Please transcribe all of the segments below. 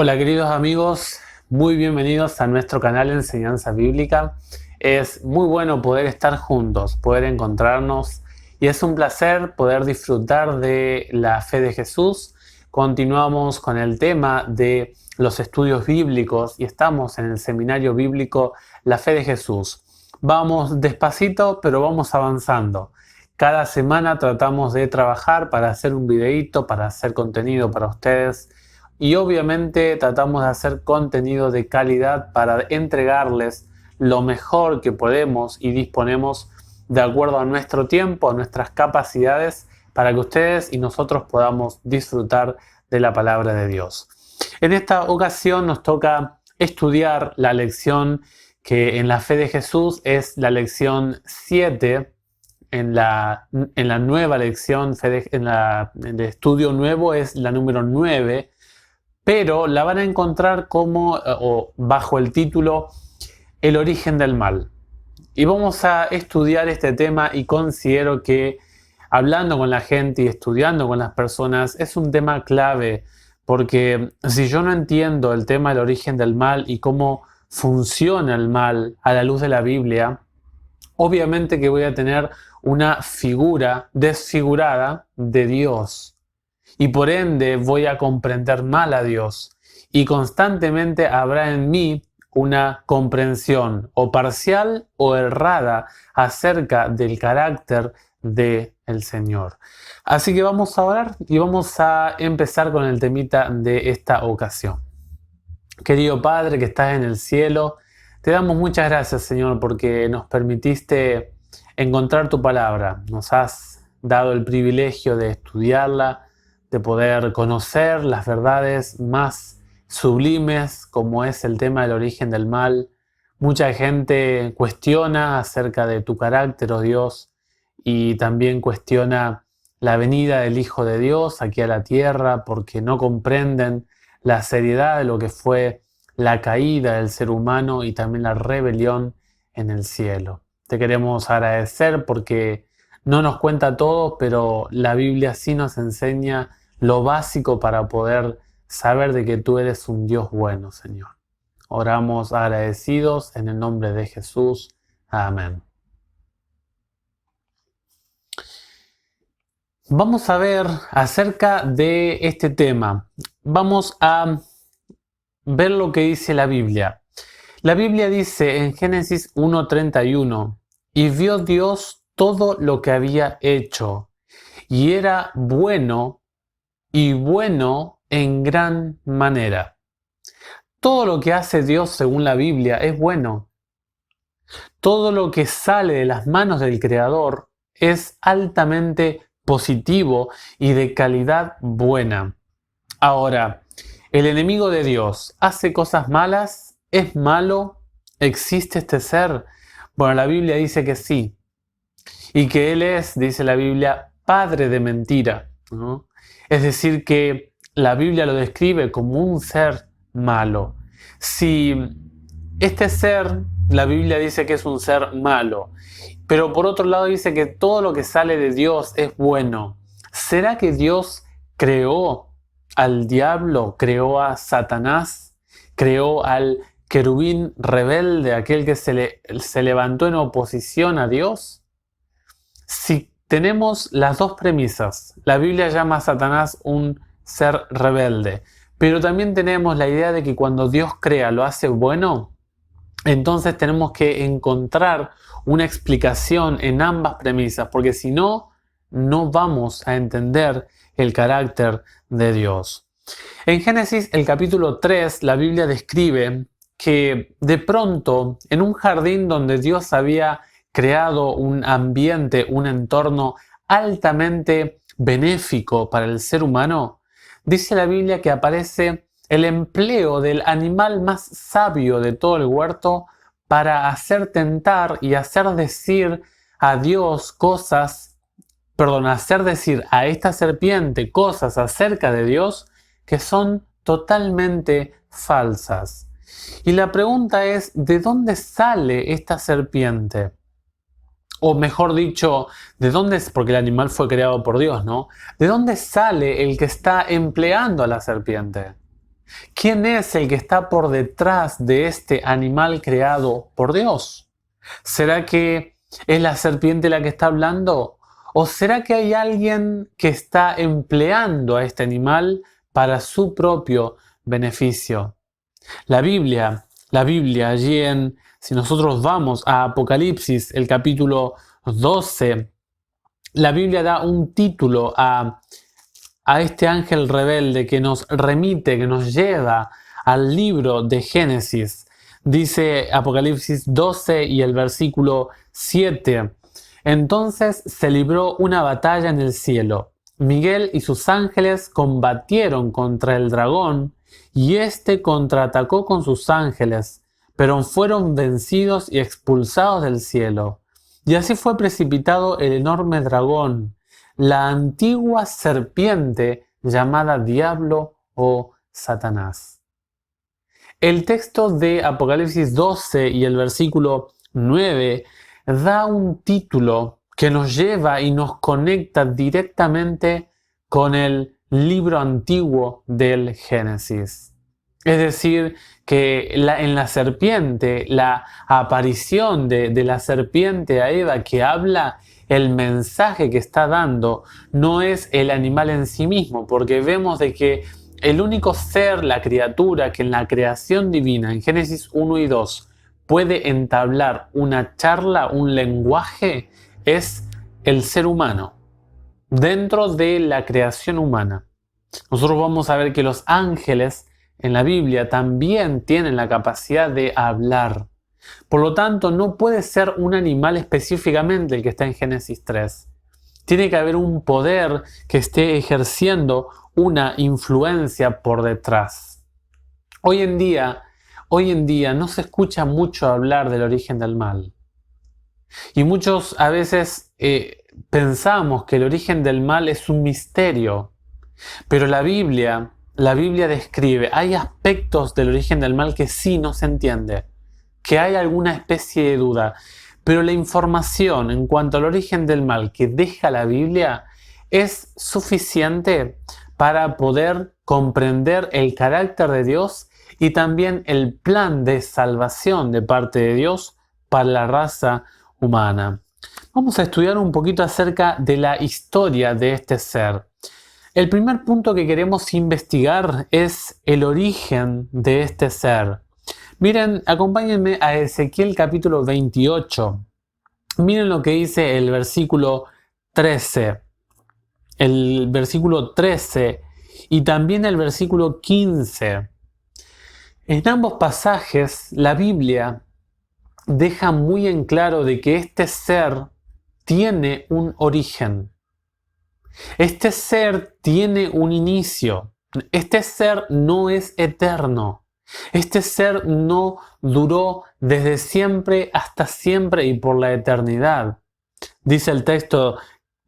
Hola queridos amigos, muy bienvenidos a nuestro canal de Enseñanza Bíblica. Es muy bueno poder estar juntos, poder encontrarnos y es un placer poder disfrutar de la fe de Jesús. Continuamos con el tema de los estudios bíblicos y estamos en el seminario bíblico La Fe de Jesús. Vamos despacito, pero vamos avanzando. Cada semana tratamos de trabajar para hacer un videíto, para hacer contenido para ustedes. Y obviamente tratamos de hacer contenido de calidad para entregarles lo mejor que podemos y disponemos de acuerdo a nuestro tiempo, a nuestras capacidades, para que ustedes y nosotros podamos disfrutar de la palabra de Dios. En esta ocasión nos toca estudiar la lección que en la fe de Jesús es la lección 7. En la nueva lección, en el estudio nuevo es la número 9. Pero la van a encontrar o bajo el título El origen del mal. Y vamos a estudiar este tema y considero que hablando con la gente y estudiando con las personas es un tema clave, porque si yo no entiendo el tema del origen del mal y cómo funciona el mal a la luz de la Biblia, obviamente que voy a tener una figura desfigurada de Dios. Y por ende voy a comprender mal a Dios. Y constantemente habrá en mí una comprensión o parcial o errada acerca del carácter del Señor. Así que vamos a orar y vamos a empezar con el temita de esta ocasión. Querido Padre que estás en el cielo, te damos muchas gracias, Señor, porque nos permitiste encontrar tu palabra. Nos has dado el privilegio de estudiarla, de poder conocer las verdades más sublimes, como es el tema del origen del mal. Mucha gente cuestiona acerca de tu carácter, oh Dios, y también cuestiona la venida del Hijo de Dios aquí a la tierra porque no comprenden la seriedad de lo que fue la caída del ser humano y también la rebelión en el cielo. Te queremos agradecer porque no nos cuenta todo, pero la Biblia sí nos enseña lo básico para poder saber de que tú eres un Dios bueno, Señor. Oramos agradecidos en el nombre de Jesús. Amén. Vamos a ver acerca de este tema. Vamos a ver lo que dice la Biblia. La Biblia dice en Génesis 1:31, y vio Dios todo lo que había hecho, y era bueno, y bueno en gran manera. Todo lo que hace Dios según la Biblia es bueno. Todo lo que sale de las manos del Creador es altamente positivo y de calidad buena. Ahora, ¿el enemigo de Dios hace cosas malas? ¿Es malo? ¿Existe este ser? Bueno, la Biblia dice que sí. Y que Él es, dice la Biblia, padre de mentira, ¿no? Es decir, que la Biblia lo describe como un ser malo. Si este ser, la Biblia dice que es un ser malo, pero por otro lado dice que todo lo que sale de Dios es bueno, ¿será que Dios creó al diablo, creó a Satanás, creó al querubín rebelde, aquel que se levantó en oposición a Dios? Si tenemos las dos premisas, la Biblia llama a Satanás un ser rebelde, pero también tenemos la idea de que cuando Dios crea lo hace bueno, entonces tenemos que encontrar una explicación en ambas premisas, porque si no, no vamos a entender el carácter de Dios. En Génesis, el capítulo 3, la Biblia describe que de pronto, en un jardín donde Dios había creado un ambiente, un entorno altamente benéfico para el ser humano, dice la Biblia que aparece el empleo del animal más sabio de todo el huerto para hacer tentar y hacer decir a Dios hacer decir a esta serpiente cosas acerca de Dios que son totalmente falsas. Y la pregunta es, ¿de dónde sale esta serpiente? O mejor dicho, ¿de dónde es? Porque el animal fue creado por Dios, ¿no? ¿De dónde sale el que está empleando a la serpiente? ¿Quién es el que está por detrás de este animal creado por Dios? ¿Será que es la serpiente la que está hablando? ¿O será que hay alguien que está empleando a este animal para su propio beneficio? La Biblia allí si nosotros vamos a Apocalipsis, el capítulo 12, la Biblia da un título a este ángel rebelde que nos remite, que nos lleva al libro de Génesis. Dice Apocalipsis 12 y el versículo 7. Entonces se libró una batalla en el cielo. Miguel y sus ángeles combatieron contra el dragón y éste contraatacó con sus ángeles, pero fueron vencidos y expulsados del cielo. Y así fue precipitado el enorme dragón, la antigua serpiente llamada Diablo o Satanás. El texto de Apocalipsis 12 y el versículo 9 da un título que nos lleva y nos conecta directamente con el libro antiguo del Génesis. Es decir, que en la serpiente, la aparición de la serpiente a Eva que habla, el mensaje que está dando no es el animal en sí mismo, porque vemos de que el único ser, la criatura, que en la creación divina, en Génesis 1 y 2, puede entablar una charla, un lenguaje, es el ser humano, dentro de la creación humana. Nosotros vamos a ver que los ángeles en la Biblia también tienen la capacidad de hablar. Por lo tanto, no puede ser un animal específicamente el que está en Génesis 3. Tiene que haber un poder que esté ejerciendo una influencia por detrás. Hoy en día no se escucha mucho hablar del origen del mal. Y muchos a veces pensamos que el origen del mal es un misterio. Pero la Biblia describe, hay aspectos del origen del mal que sí no se entiende, que hay alguna especie de duda. Pero la información en cuanto al origen del mal que deja la Biblia es suficiente para poder comprender el carácter de Dios y también el plan de salvación de parte de Dios para la raza humana. Vamos a estudiar un poquito acerca de la historia de este ser. El primer punto que queremos investigar es el origen de este ser. Miren, acompáñenme a Ezequiel capítulo 28. Miren lo que dice el versículo 13. El versículo 13 y también el versículo 15. En ambos pasajes, la Biblia deja muy en claro de que este ser tiene un origen. Este ser tiene un inicio. Este ser no es eterno. Este ser no duró desde siempre hasta siempre y por la eternidad. Dice el texto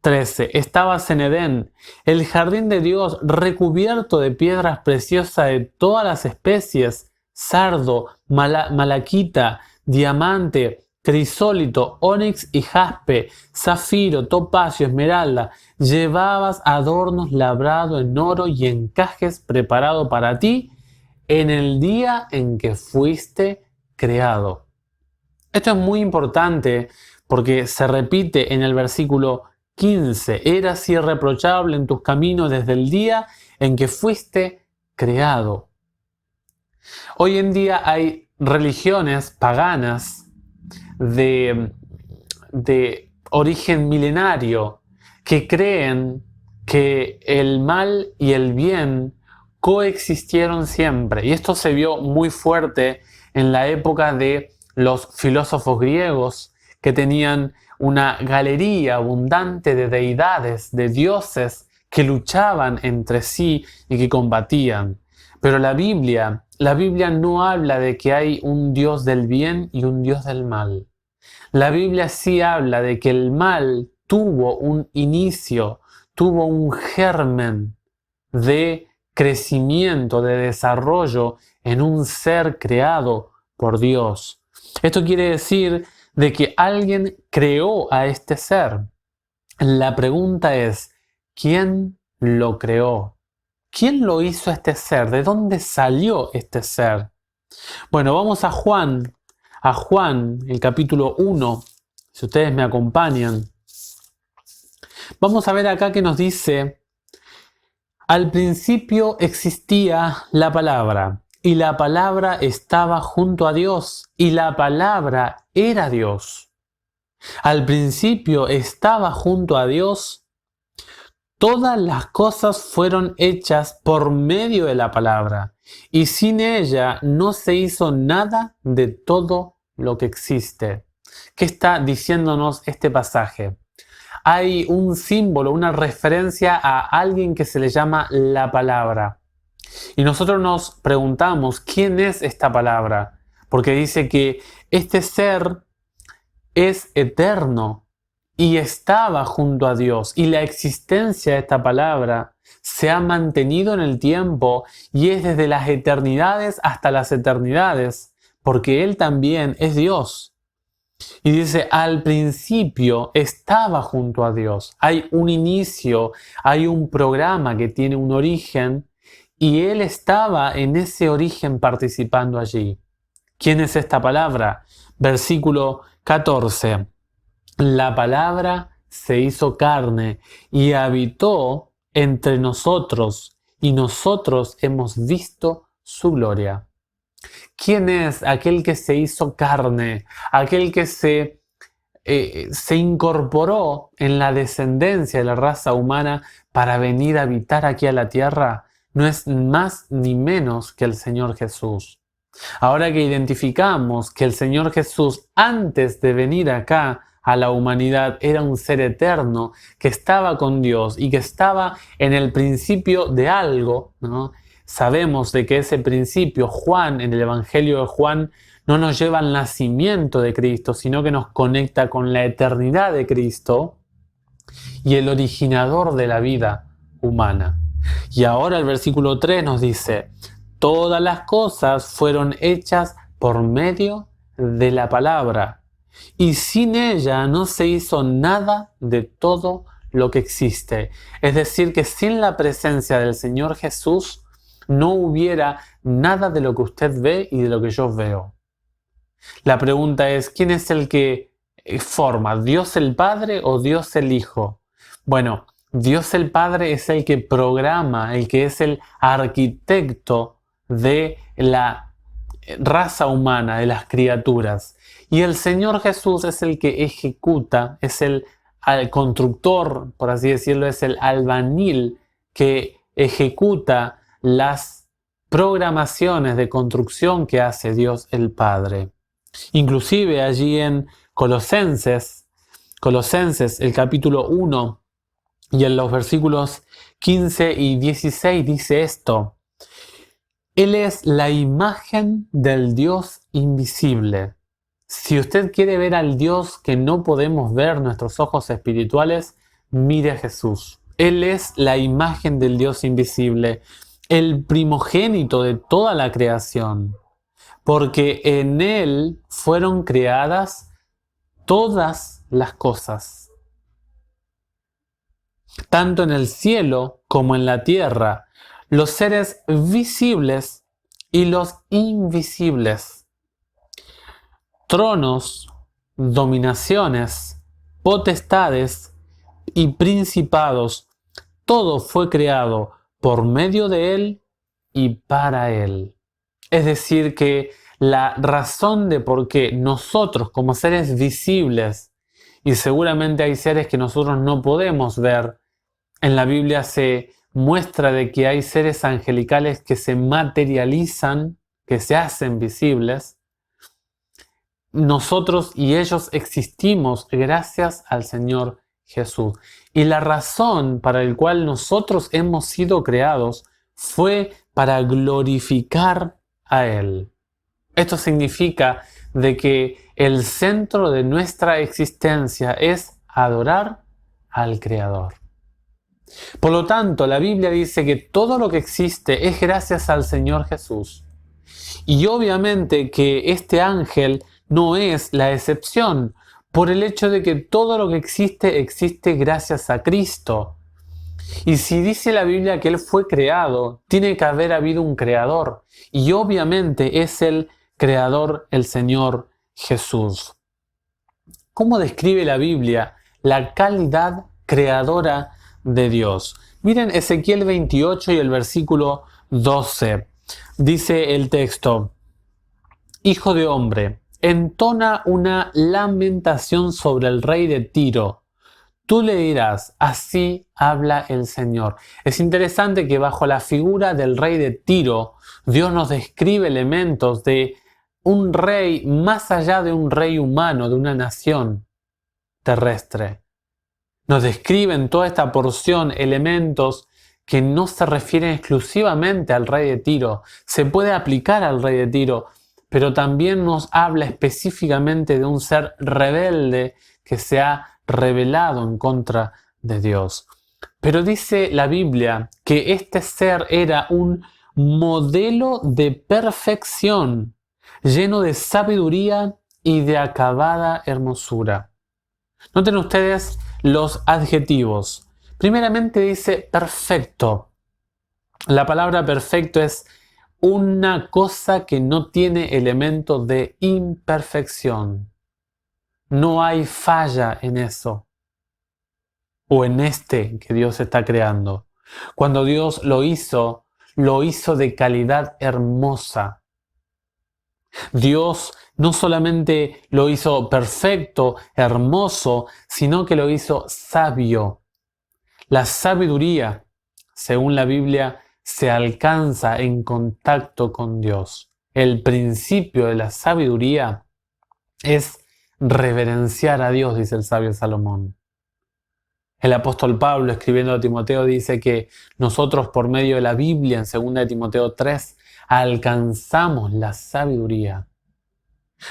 13, estabas en Edén, el jardín de Dios recubierto de piedras preciosas de todas las especies, sardo, malaquita, diamante, crisólito, ónix y jaspe, zafiro, topacio, esmeralda. Llevabas adornos labrados en oro y encajes preparados para ti en el día en que fuiste creado. Esto es muy importante porque se repite en el versículo 15. Eras irreprochable en tus caminos desde el día en que fuiste creado. Hoy en día hay religiones paganas de origen milenario que creen que el mal y el bien coexistieron siempre. Y esto se vio muy fuerte en la época de los filósofos griegos que tenían una galería abundante de deidades, de dioses que luchaban entre sí y que combatían. Pero la Biblia no habla de que hay un Dios del bien y un Dios del mal. La Biblia sí habla de que el mal tuvo un inicio, tuvo un germen de crecimiento, de desarrollo en un ser creado por Dios. Esto quiere decir de que alguien creó a este ser. La pregunta es, ¿quién lo creó? ¿Quién lo hizo este ser? ¿De dónde salió este ser? Bueno, vamos a Juan, el capítulo 1, si ustedes me acompañan. Vamos a ver acá que nos dice: al principio existía la palabra, y la palabra estaba junto a Dios, y la palabra era Dios. Al principio estaba junto a Dios. Todas las cosas fueron hechas por medio de la palabra, y sin ella no se hizo nada de todo lo que existe. ¿Qué está diciéndonos este pasaje? Hay un símbolo, una referencia a alguien que se le llama la palabra. Y nosotros nos preguntamos, ¿quién es esta palabra? Porque dice que este ser es eterno y estaba junto a Dios, y la existencia de esta palabra se ha mantenido en el tiempo y es desde las eternidades hasta las eternidades, porque Él también es Dios. Y dice, al principio estaba junto a Dios. Hay un inicio, hay un programa que tiene un origen, y Él estaba en ese origen participando allí. ¿Quién es esta palabra? Versículo 14. La palabra se hizo carne y habitó entre nosotros, y nosotros hemos visto su gloria. ¿Quién es aquel que se hizo carne? Aquel que se incorporó en la descendencia de la raza humana para venir a habitar aquí a la tierra. No es más ni menos que el Señor Jesús. Ahora que identificamos que el Señor Jesús, antes de venir acá a la humanidad, era un ser eterno que estaba con Dios y que estaba en el principio de algo, ¿no? Sabemos de que ese principio, Juan, en el Evangelio de Juan, no nos lleva al nacimiento de Cristo, sino que nos conecta con la eternidad de Cristo y el originador de la vida humana. Y ahora el versículo 3 nos dice: todas las cosas fueron hechas por medio de la palabra, y sin ella no se hizo nada de todo lo que existe. Es decir, que sin la presencia del Señor Jesús no hubiera nada de lo que usted ve y de lo que yo veo. La pregunta es, ¿quién es el que forma? ¿Dios el Padre o Dios el Hijo? Bueno, Dios el Padre es el que programa, el que es el arquitecto de la raza humana, de las criaturas. Y el Señor Jesús es el que ejecuta, es el constructor, por así decirlo, es el albañil que ejecuta las programaciones de construcción que hace Dios el Padre. Inclusive allí en Colosenses, el capítulo 1, y en los versículos 15 y 16 dice esto: Él es la imagen del Dios invisible. Si usted quiere ver al Dios que no podemos ver nuestros ojos espirituales, mire a Jesús. Él es la imagen del Dios invisible, el primogénito de toda la creación, porque en Él fueron creadas todas las cosas, tanto en el cielo como en la tierra, los seres visibles y los invisibles, tronos, dominaciones, potestades y principados. Todo fue creado por medio de Él y para Él. Es decir, que la razón de por qué nosotros como seres visibles, y seguramente hay seres que nosotros no podemos ver, en la Biblia se muestra de que hay seres angelicales que se materializan, que se hacen visibles. Nosotros y ellos existimos gracias al Señor Jesús. Y la razón para la cual nosotros hemos sido creados fue para glorificar a Él. Esto significa de que el centro de nuestra existencia es adorar al Creador. Por lo tanto, la Biblia dice que todo lo que existe es gracias al Señor Jesús. Y obviamente que este ángel no es la excepción, por el hecho de que todo lo que existe existe gracias a Cristo. Y si dice la Biblia que Él fue creado, tiene que haber habido un creador. Y obviamente es el creador, el Señor Jesús. ¿Cómo describe la Biblia la calidad creadora de Dios? Miren Ezequiel 28 y el versículo 12. Dice el texto: Hijo de hombre, entona una lamentación sobre el rey de Tiro. Tú le dirás, así habla el Señor. Es interesante que bajo la figura del rey de Tiro, Dios nos describe elementos de un rey más allá de un rey humano, de una nación terrestre. Nos describe en toda esta porción elementos que no se refieren exclusivamente al rey de Tiro. Se puede aplicar al rey de Tiro, pero también nos habla específicamente de un ser rebelde que se ha rebelado en contra de Dios. Pero dice la Biblia que este ser era un modelo de perfección, lleno de sabiduría y de acabada hermosura. Noten ustedes los adjetivos. Primeramente dice perfecto. La palabra perfecto es una cosa que no tiene elementos de imperfección. No hay falla en eso o en este que Dios está creando. Cuando Dios lo hizo de calidad hermosa. Dios no solamente lo hizo perfecto, hermoso, sino que lo hizo sabio. La sabiduría, según la Biblia, se alcanza en contacto con Dios. El principio de la sabiduría es reverenciar a Dios, dice el sabio Salomón. El apóstol Pablo, escribiendo a Timoteo, dice que nosotros por medio de la Biblia, en 2 de Timoteo 3, alcanzamos la sabiduría.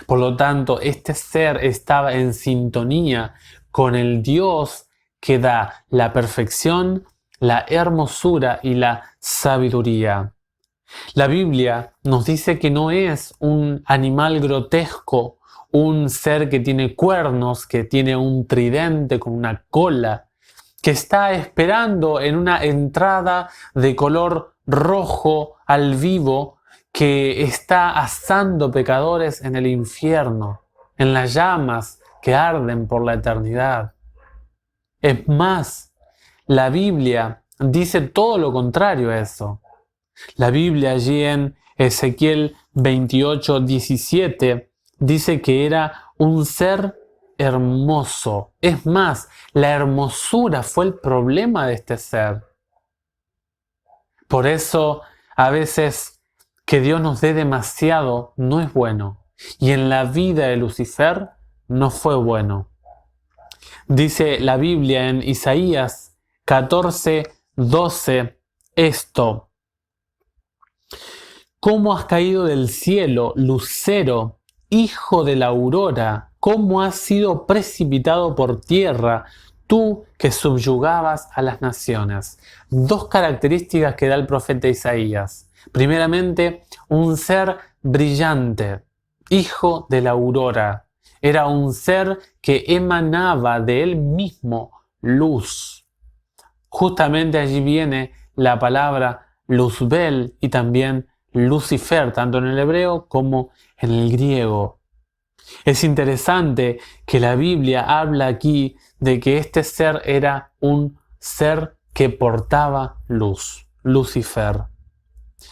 Por lo tanto, este ser estaba en sintonía con el Dios que da la perfección, la hermosura y la sabiduría. La Biblia nos dice que no es un animal grotesco, un ser que tiene cuernos, que tiene un tridente con una cola, que está esperando en una entrada de color rojo al vivo, que está asando pecadores en el infierno, en las llamas que arden por la eternidad. Es más, la Biblia dice todo lo contrario a eso. La Biblia allí en Ezequiel 28, 17 dice que era un ser hermoso. Es más, la hermosura fue el problema de este ser. Por eso, a veces que Dios nos dé demasiado no es bueno. Y en la vida de Lucifer no fue bueno. Dice la Biblia en Isaías 14, 12 esto: ¿Cómo has caído del cielo, lucero, hijo de la aurora? ¿Cómo has sido precipitado por tierra, tú que subyugabas a las naciones? Dos características que da el profeta Isaías. Primeramente, un ser brillante, hijo de la aurora. Era un ser que emanaba de él mismo luz. Justamente allí viene la palabra Luzbel y también Lucifer, tanto en el hebreo como en el griego. Es interesante que la Biblia habla aquí de que este ser era un ser que portaba luz, Lucifer.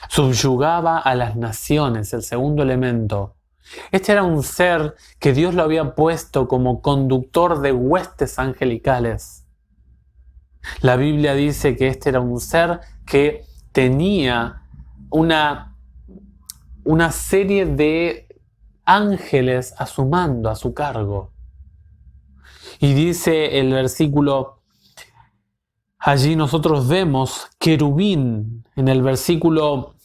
Subyugaba a las naciones, el segundo elemento. Este era un ser que Dios lo había puesto como conductor de huestes angelicales. La Biblia dice que este era un ser que tenía una serie de ángeles a su mando, a su cargo. Y dice el versículo, allí nosotros vemos querubín en el versículo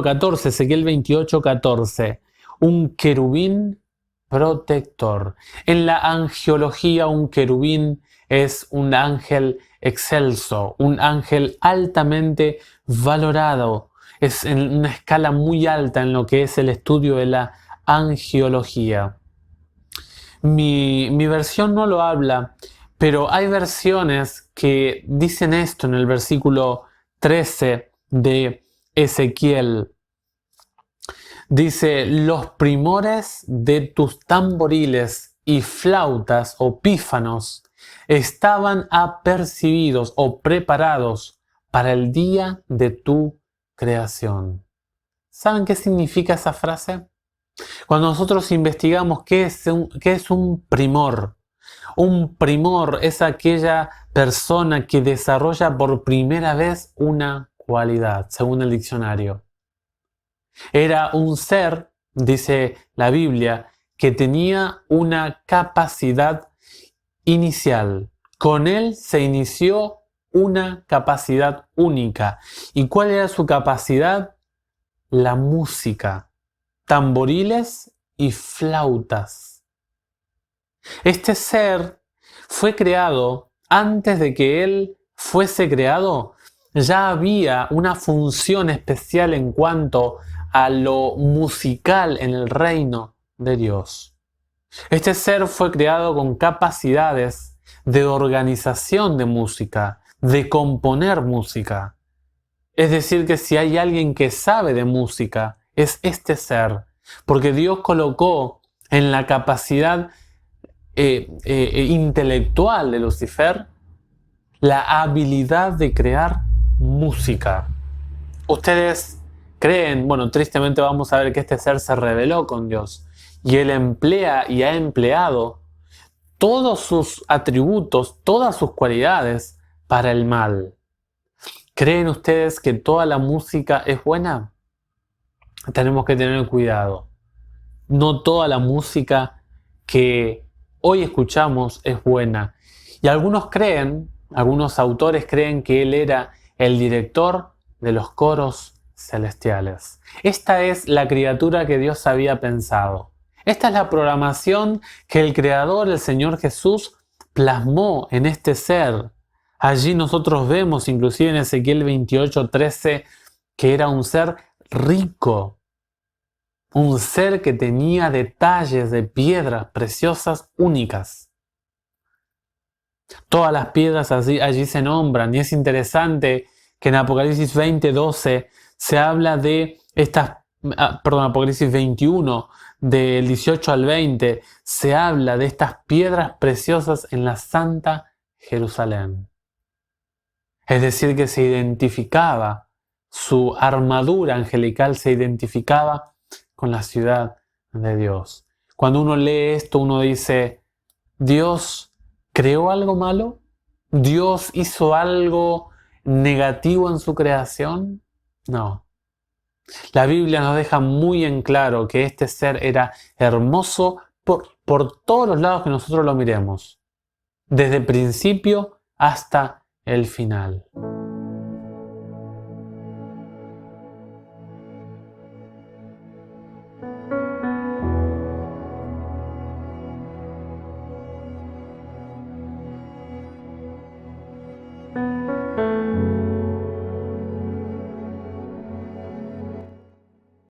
14, Ezequiel 28, 14, un querubín protector. En la angiología, un querubín es un ángel excelso, un ángel altamente valorado. Es en una escala muy alta en lo que es el estudio de la angiología. Mi versión no lo habla, Pero hay versiones que dicen esto en el versículo 13 de Ezequiel. Dice, los primores de tus tamboriles y flautas o pífanos estaban apercibidos o preparados para el día de tu creación. ¿Saben qué significa esa frase? Cuando nosotros investigamos qué es un primor es aquella persona que desarrolla por primera vez una cualidad, según el diccionario. Era un ser, dice la Biblia, que tenía una capacidad inicial. Con él se inició una capacidad única. ¿Y cuál era su capacidad? La música, tamboriles y flautas. Este ser fue creado antes de que él fuese creado. Ya había una función especial en cuanto a lo musical en el reino de Dios. Este ser fue creado con capacidades de organización de música, de componer música. Es decir, que si hay alguien que sabe de música, es este ser, porque Dios colocó en la capacidad intelectual de Lucifer la habilidad de crear música. Ustedes creen, bueno, tristemente vamos a ver que este ser se rebeló con Dios y él emplea y ha empleado todos sus atributos, todas sus cualidades para el mal. ¿Creen ustedes que toda la música es buena? Tenemos que tener cuidado. No toda la música que hoy escuchamos es buena. Y algunos autores creen que él era el director de los coros celestiales. Esta es la criatura que Dios había pensado. Esta es la programación que el Creador, el Señor Jesús, plasmó en este ser. Allí nosotros vemos, inclusive en Ezequiel 28:13, que era un ser rico. Un ser que tenía detalles de piedras preciosas únicas. Todas las piedras allí se nombran, y es interesante que en Apocalipsis 20:12 se habla de Apocalipsis 21, del 18 al 20, se habla de estas piedras preciosas en la Santa Jerusalén. Es decir, que se identificaba, su armadura angelical se identificaba con la ciudad de Dios. Cuando uno lee esto, uno dice, ¿Dios creó algo malo? ¿Dios hizo algo negativo en su creación? No. La Biblia nos deja muy en claro que este ser era hermoso por todos los lados que nosotros lo miremos, desde el principio hasta el final.